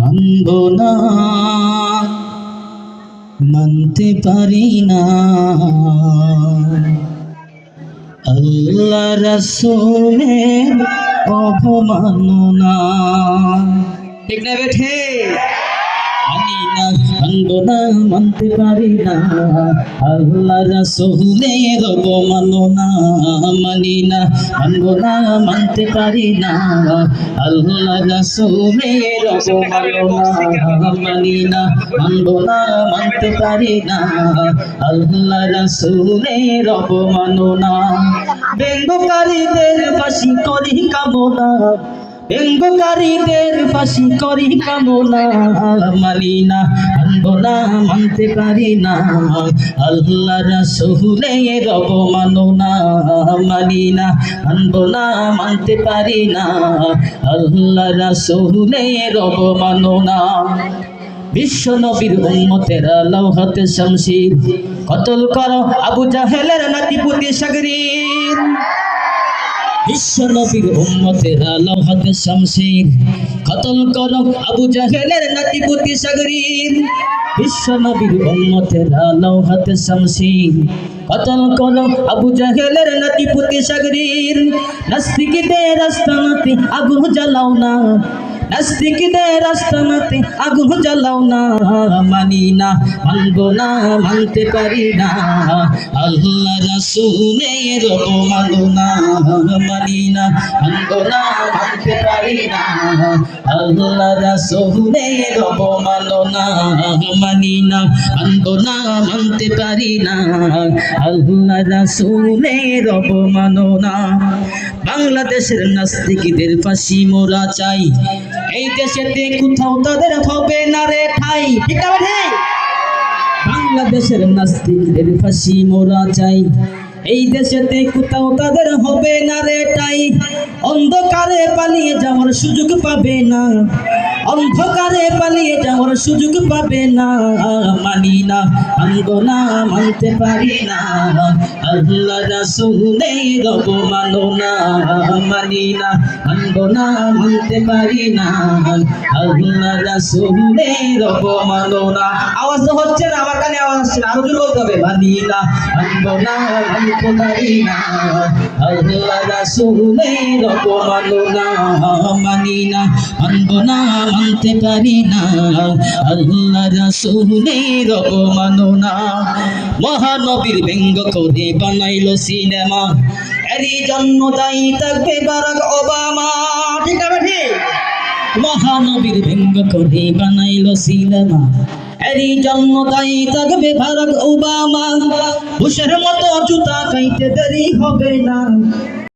মানব না, মানতে পারি না আল্লাহ রাসূলের অবমাননা। ঠিক না বেঠে? মানি না, মানব না, মানতে পারি না আল্লাহ রাসূলের অবমাননা। মানি না, মানব না, মানতে পারি না আল্লাহ রাসূলের অবমাননা। মানি না, মানব না, মানতে পারি না আল্লাহ রাসূলের অবমাননা। ব্যঙ্গকারীদের ফাঁসি করি কামনা, ব্যঙ্গকারীদের ফাঁসি করি কামনা। মানি না, মানব না, মানতে পারি না আল্লাহ রাসূলের অবমাননা। মানি না, মানব না, মানতে পারি না আল্লাহ রাসূলের অবমাননা। বিশ্ব নবীর উম্মতেরা লৌহতে শামশির কতল করো আবু জাহেলের নাতিপুতি সাগরীর। বিশ্ব নবীর উম্মতেরা লৌহতে শামশির কতল করো আবু জাহেলের নাতিপুতি সাগরীর। বিশ্ব নবীর উম্মতেরা লৌহতে শামশির কতল করো আবু জাহেলের নাতিপুতি সাগরীর। নাস্তিকদের আস্তানাতে আগুন জ্বালাও না, নাস্তিকদের আস্তানাতে আগুন জ্বালাও না। মানি না, মানব না, মানতে পারি না আল্লাহ রাসূলের অবমাননা। মানি না, মানব না, মানতে পারি না আল্লাহ রাসূলের অবমাননা। মানি না, মানব না, মানতে পারি না আল্লাহ রাসূলের অবমাননা। বাংলাদেশের নাস্তিকদের ফাঁসি মোরা চাই, এই দেশেতে কোথাও তাদের হবে না রে ঠাই। ঠিক আছে? বাংলাদেশের নাস্তিকদের ফাঁসি মোরা চাই, এই দেশেতে কোথাও তাদের হবে না রে ঠাই। অন্ধকারে পালিয়ে যাওয়ার সুযোগ পাবে না, অন্ধকারে পালিয়ে যাওয়ার সুযোগ পাবে না। মানি না, মানব না, মানতে পারি না আল্লাহ রাসূলের অবমাননা। মানি না, মানব না, মানতে পারি না আল্লাহ রাসূলের অবমাননা। আওয়াজ তো হচ্ছে না, আমার কানে আওয়াজ আসছে না, আরো জোরে বলতে হবে। মানি না, মানব না, মানতে পারি না আল্লাহ রাসূলের অবমাননা। মানি না, মানব না, মানতে পারি না আল্লাহ রাসূলের অবমাননা। মহানবীর ব্যঙ্গ করে বানাইলো সিনেমা, এরই জন্য দায়ী থাকবে বারাক ওবামা। ঠিক আছে? মহানবীর ব্যঙ্গ করে বানাইলো সিনেমা, এরই জন্য দায়ী থাকবে বারাক ওবামা। বুশের মতো জুতা খাইতে দেরি হবে না।